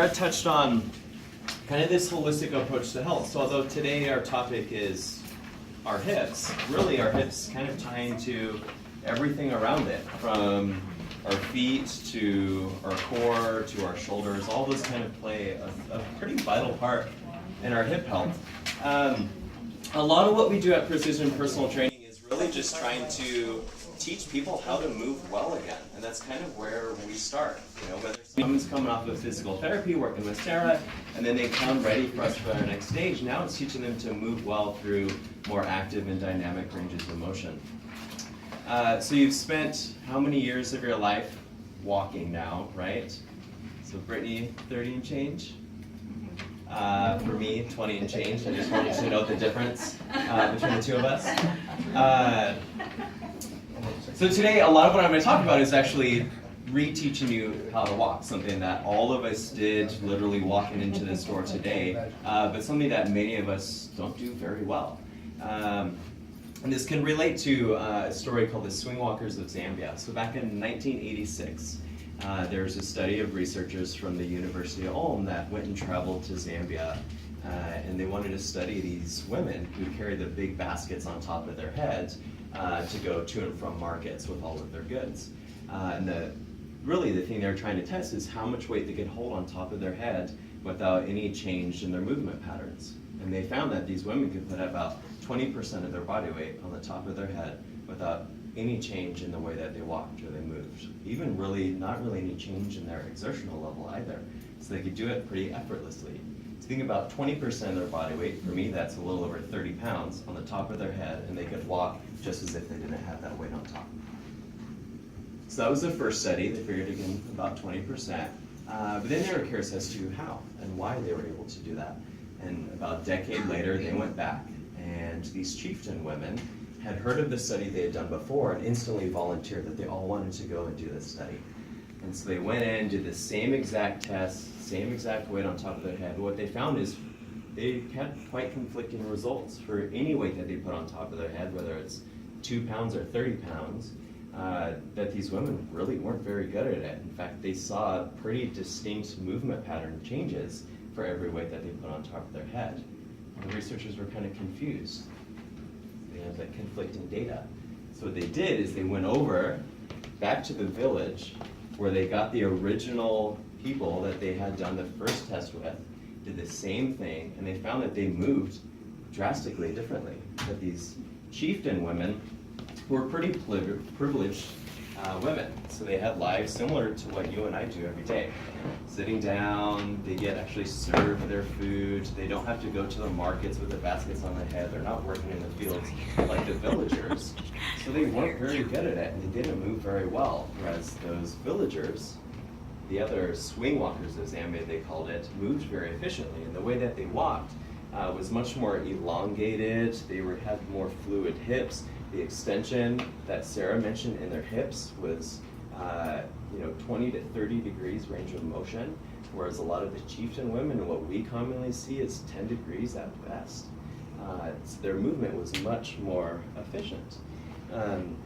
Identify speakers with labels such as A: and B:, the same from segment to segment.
A: Brad touched on kind of this holistic approach to health. So although today our topic is our hips, really our hips kind of tie into everything around it, from our feet to our core to our shoulders. All those kind of play a pretty vital part in our hip health. A lot of what we do at Precision Personal Training is really just trying to teach people how to move well again, and that's kind of where we start. You know, whether someone's coming off of physical therapy, working with Sarah, and then they come ready for us for our next stage. Now it's teaching them to move well through more active and dynamic ranges of motion. So you've spent how many years of your life walking now, right? So Brittany, 30 and change. For me, 20 and change. I just wanted you to note the difference between the two of us. So today, a lot of what I'm going to talk about is actually reteaching you how to walk, something that all of us did literally walking into this door today, but something that many of us don't do very well. And this can relate to a story called the Swing Walkers of Zambia. So back in 1986, there was a study of researchers from the University of Ulm that went and traveled to Zambia, and they wanted to study these women who carry the big baskets on top of their heads to go to and from markets with all of their goods. And really the thing they were trying to test is how much weight they could hold on top of their head without any change in their movement patterns. And they found that these women could put about 20% of their body weight on the top of their head without any change in the way that they walked or they moved. Even really, not really any change in their exertional level either. So they could do it pretty effortlessly. So think about 20% of their body weight, for me that's a little over 30 pounds, on the top of their head, and they could walk just as if they didn't have that weight on top. So that was the first study. They figured again about 20%. But then they were curious as to how and why they were able to do that. And about a decade later, they went back, and these chieftain women had heard of the study they had done before and instantly volunteered that they all wanted to go and do this study. And so they went in, did the same exact test, same exact weight on top of their head. But what they found is they had quite conflicting results for any weight that they put on top of their head, whether it's 2 pounds or 30 pounds, that these women really weren't very good at it. In fact, they saw pretty distinct movement pattern changes for every weight that they put on top of their head. And the researchers were kind of confused. They had that conflicting data. So what they did is they went over back to the village where they got the original people that they had done the first test with, did the same thing, and they found that they moved drastically differently. That these chieftain women were pretty privileged women. So they had lives similar to what you and I do every day. Sitting down, they get actually served their food, they don't have to go to the markets with their baskets on their head, they're not working in the fields like the villagers. So they weren't very good at it, and they didn't move very well, whereas those villagers, the other swing walkers of Zambia they called it, moved very efficiently, and the way that they walked was much more elongated, had more fluid hips. The extension that Sarah mentioned in their hips was 20 to 30 degrees range of motion, whereas a lot of the chieftain women, what we commonly see is 10 degrees at best. So their movement was much more efficient. And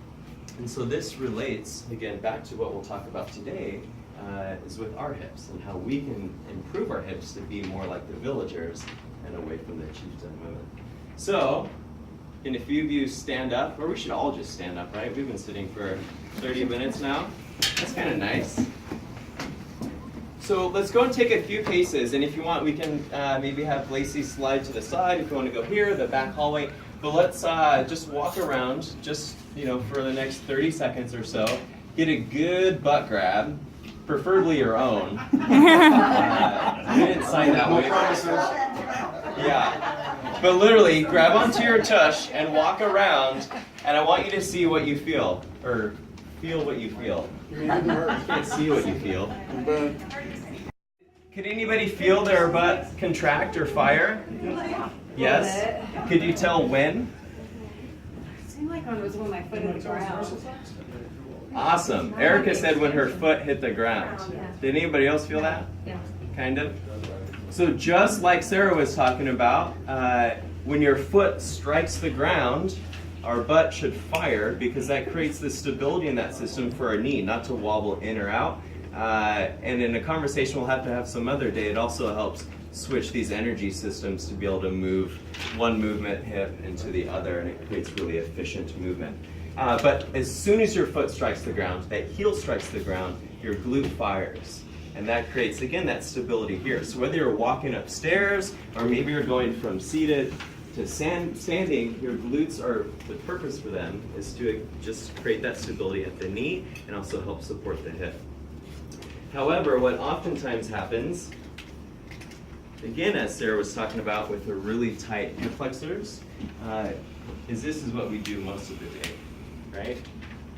A: so this relates, again, back to what we'll talk about today, is with our hips and how we can improve our hips to be more like the villagers and away from the chieftain women. So, can a few of you stand up? Or we should all just stand up, right? We've been sitting for 30 minutes now. That's kind of nice. So let's go and take a few paces. And if you want, we can maybe have Lacey slide to the side if you want to go here, the back hallway. But let's just walk around just, for the next 30 seconds or so. Get a good butt grab, preferably your own. We didn't sign that way. Yeah. But literally, grab onto your tush and walk around, and I want you to see what you feel, or feel what you feel. You can't see what you feel. Could anybody feel their butt contract or fire? Yes? Could you tell when?
B: It seemed like it was when my foot hit the ground.
A: Awesome. Erica said when her foot hit the ground. Did anybody else feel that?
B: Yeah.
A: Kind of? So just like Sarah was talking about, when your foot strikes the ground, our butt should fire because that creates the stability in that system for our knee, not to wobble in or out, And in a conversation we'll have to have some other day, it also helps switch these energy systems to be able to move one movement hip into the other, and it creates really efficient movement. But as soon as your foot strikes the ground, that heel strikes the ground, your glute fires. And that creates, again, that stability here. So whether you're walking upstairs, or maybe you're going from seated to standing, your glutes are, the purpose for them is to just create that stability at the knee and also help support the hip. However, what oftentimes happens, again, as Sarah was talking about with the really tight hip flexors, is this is what we do most of the day, right?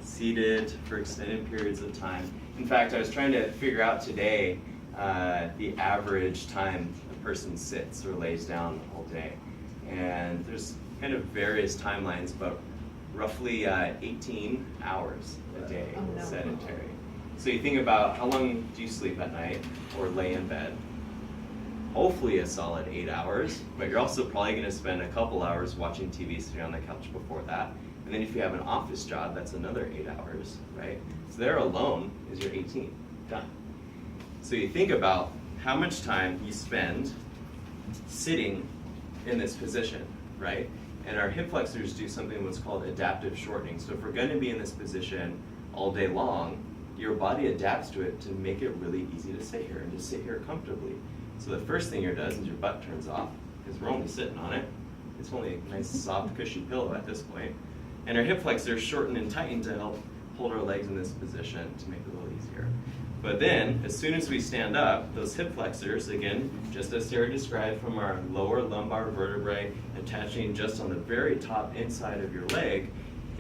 A: Seated for extended periods of time. In fact, I was trying to figure out today the average time a person sits or lays down all day. And there's kind of various timelines, but roughly 18 hours a day sedentary. So you think about how long do you sleep at night or lay in bed? Hopefully a solid 8 hours, but you're also probably going to spend a couple hours watching TV sitting on the couch before that. And then if you have an office job, that's another 8 hours, right? So there alone is your 18, done. So you think about how much time you spend sitting in this position, right? And our hip flexors do something what's called adaptive shortening. So if we're going to be in this position all day long, your body adapts to it to make it really easy to sit here and to sit here comfortably. So the first thing it does is your butt turns off, because we're only sitting on it. It's only a nice soft cushy pillow at this point. And our hip flexors shorten and tighten to help hold our legs in this position to make it a little easier. But then, as soon as we stand up, those hip flexors, again, just as Sarah described, from our lower lumbar vertebrae attaching just on the very top inside of your leg,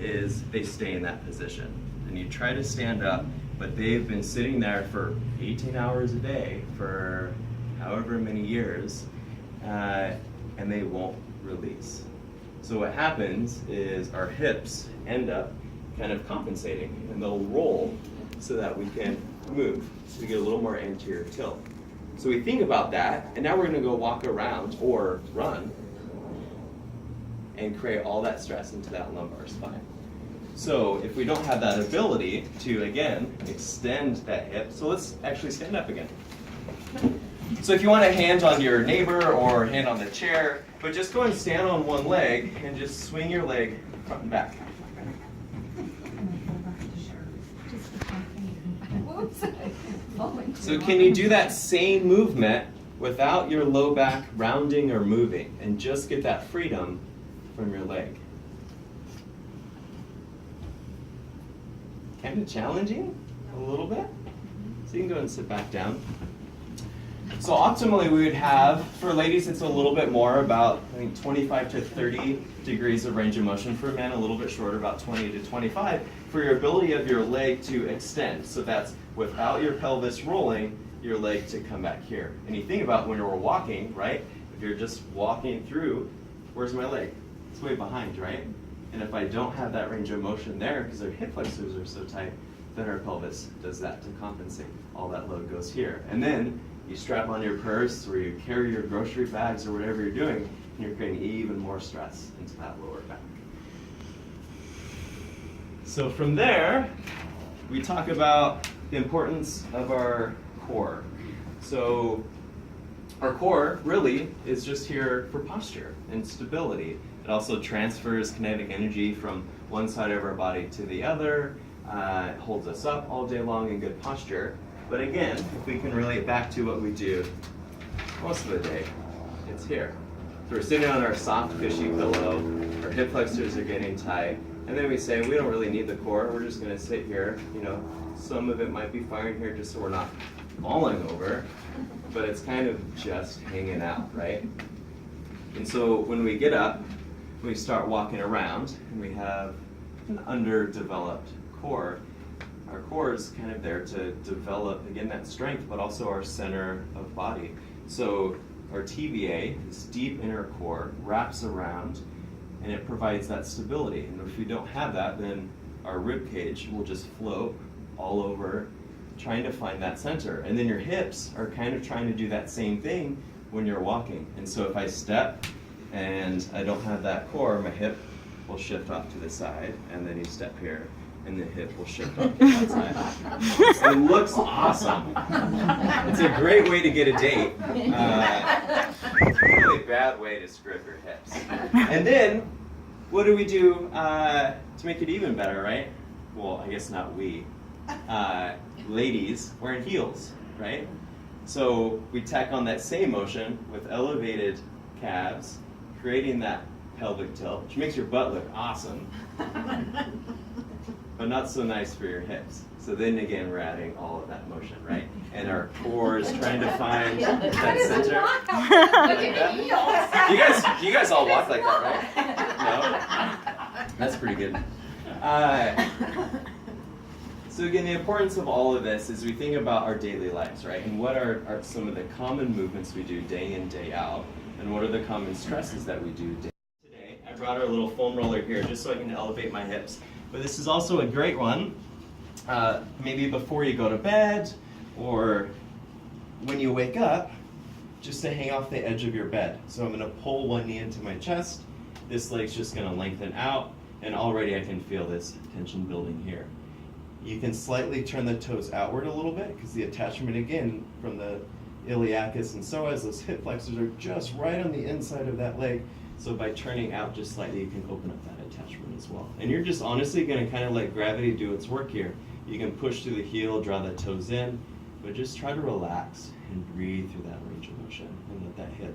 A: is they stay in that position. And you try to stand up, but they've been sitting there for 18 hours a day for however many years, and they won't release. So what happens is our hips end up kind of compensating, and they'll roll so that we can move, so we get a little more anterior tilt. So we think about that, and now we're going to go walk around or run and create all that stress into that lumbar spine. So if we don't have that ability to, again, extend that hip, so let's actually stand up again. So if you want a hand on your neighbor or a hand on the chair, but just go and stand on one leg and just swing your leg front and back. So can you do that same movement without your low back rounding or moving, and just get that freedom from your leg? Kind of challenging, a little bit. So you can go and sit back down. So optimally we would have, for ladies it's a little bit more, about I think 25 to 30 degrees of range of motion. For men a little bit shorter, about 20 to 25, for your ability of your leg to extend. So that's without your pelvis rolling, your leg to come back here. And you think about when we're walking, right? If you're just walking through, where's my leg? It's way behind, right? And if I don't have that range of motion there, because our hip flexors are so tight, then our pelvis does that to compensate. All that load goes here. And then you strap on your purse, or you carry your grocery bags, or whatever you're doing, and you're creating even more stress into that lower back. So from there, we talk about the importance of our core. So our core really is just here for posture and stability. It also transfers kinetic energy from one side of our body to the other. It holds us up all day long in good posture. But again, if we can relate back to what we do most of the day, it's here. So we're sitting on our soft, cushy pillow, our hip flexors are getting tight, and then we say, we don't really need the core, we're just gonna sit here. You know, some of it might be firing here just so we're not falling over, but it's kind of just hanging out, right? And so when we get up, we start walking around, and we have an underdeveloped core. Our core is kind of there to develop, again, that strength, but also our center of body. So our TVA, this deep inner core, wraps around, and it provides that stability. And if we don't have that, then our rib cage will just float all over, trying to find that center. And then your hips are kind of trying to do that same thing when you're walking. And so if I step and I don't have that core, my hip will shift off to the side, and then you step here. and the hip will shift off the outside. It looks awesome. It's a great way to get a date. It's a really bad way to screw up your hips. And then, what do we do to make it even better, right? Well, I guess not we. Ladies wearing heels, right? So we tack on that same motion with elevated calves, creating that pelvic tilt, which makes your butt look awesome, but not so nice for your hips. So then again, we're adding all of that motion, right? And our core is trying to find that center. Like that. You guys all walk like that, right? No? That's pretty good. So again, the importance of all of this is we think about our daily lives, right? And what are some of the common movements we do day in, day out? And what are the common stresses that we do today? I brought our little foam roller here just so I can elevate my hips. But this is also a great one, maybe before you go to bed or when you wake up, just to hang off the edge of your bed. So I'm gonna pull one knee into my chest, this leg's just gonna lengthen out, and already I can feel this tension building here. You can slightly turn the toes outward a little bit because the attachment, again, from the iliacus and psoas, those hip flexors are just right on the inside of that leg. So by turning out just slightly, you can open up that attachment as well. And you're just honestly going to kind of let gravity do its work here. You can push through the heel, draw the toes in, but just try to relax and breathe through that range of motion and let that hip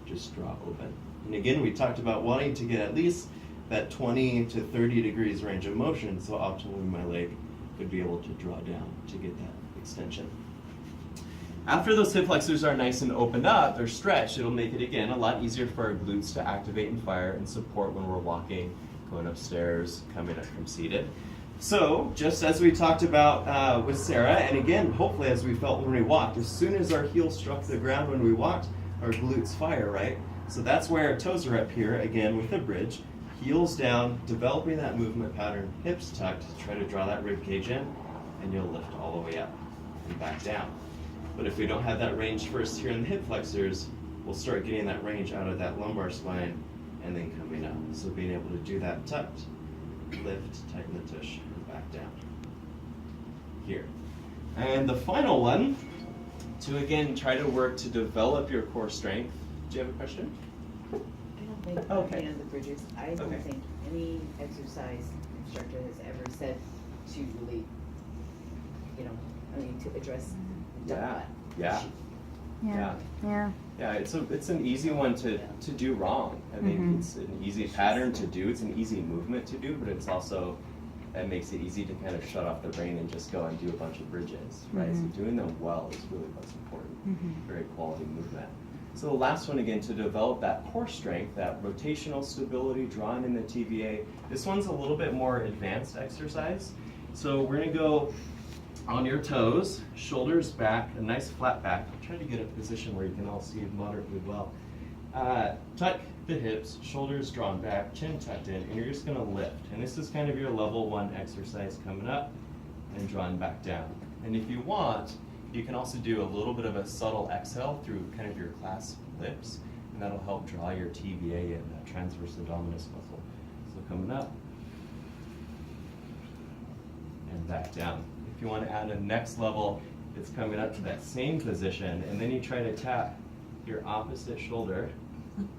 A: just draw open. And again, we talked about wanting to get at least that 20 to 30 degrees range of motion, so optimally my leg could be able to draw down to get that extension. After those hip flexors are nice and opened up, they're stretched, it'll make it, again, a lot easier for our glutes to activate and fire and support when we're walking, going upstairs, coming up from seated. So, just as we talked about with Sarah, and again, hopefully as we felt when we walked, as soon as our heel struck the ground when we walked, our glutes fire, right? So that's why our toes are up here, again, with the bridge. Heels down, developing that movement pattern, hips tucked, try to draw that rib cage in, and you'll lift all the way up and back down. But if we don't have that range first here in the hip flexors, we'll start getting that range out of that lumbar spine and then coming up. So being able to do that tucked, lift, tighten the tush, and back down. Here. And the final one, to again try to work to develop your core strength. Do you have a question?
C: Okay. The bridges. I don't think any exercise instructor has ever said to really, to address the butt.
A: Yeah, it's an easy one to do wrong. I think it's an easy pattern to do. It's an easy movement to do, but it's also, that makes it easy to kind of shut off the brain and just go and do a bunch of bridges, right? So doing them well is really what's important. Very quality movement. So the last one, again, to develop that core strength, that rotational stability, drawing in the TVA. This one's a little bit more advanced exercise. So we're gonna go on your toes, shoulders back, a nice flat back. I'll try to get a position where you can all see it moderately well. Tuck the hips, shoulders drawn back, chin tucked in, and you're just gonna lift. And this is kind of your level 1 exercise coming up and drawing back down. And if you want, you can also do a little bit of a subtle exhale through kind of your clasped lips, and that'll help draw your TVA in, that transverse abdominis muscle. So coming up and back down. If you want to add a next level, it's coming up to that same position, and then you try to tap your opposite shoulder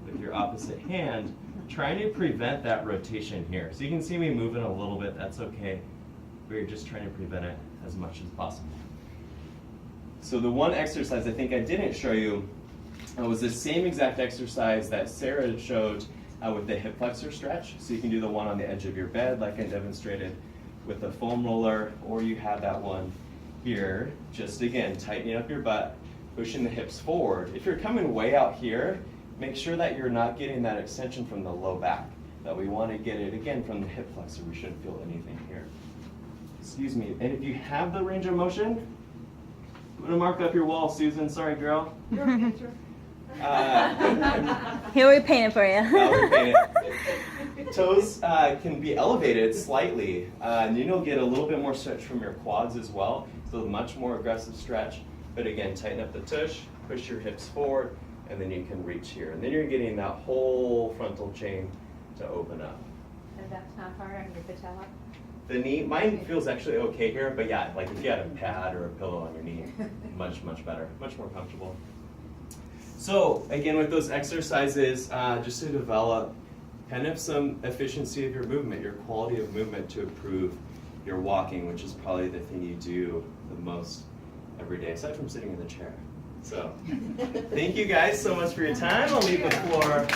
A: with your opposite hand, trying to prevent that rotation here. So you can see me moving a little bit, that's okay, but you're just trying to prevent it as much as possible. So the one exercise I think I didn't show you was the same exact exercise that Sarah showed with the hip flexor stretch. So you can do the one on the edge of your bed like I demonstrated with the foam roller, or you have that one here, just again, tightening up your butt, pushing the hips forward. If you're coming way out here, make sure that you're not getting that extension from the low back, that we want to get it again from the hip flexor. We shouldn't feel anything here. Excuse me. And if you have the range of motion, I'm gonna mark up your wall, Susan. Sorry, girl.
B: You're a picture.
D: He'll repaint it for you.
A: I'll repaint it. Toes can be elevated slightly, and you'll get a little bit more stretch from your quads as well. So much more aggressive stretch. But again, tighten up the tush, push your hips forward, and then you can reach here. And then you're getting that whole frontal chain to open up.
D: or that's not hard on your patella?
A: The knee, mine feels actually okay here, but yeah, like if you had a pad or a pillow on your knee, much better, much more comfortable. So again, with those exercises, just to develop kind of some efficiency of your movement, your quality of movement to improve your walking, which is probably the thing you do the most every day, aside from sitting in the chair. So thank you guys so much for your time. I'll leave the floor.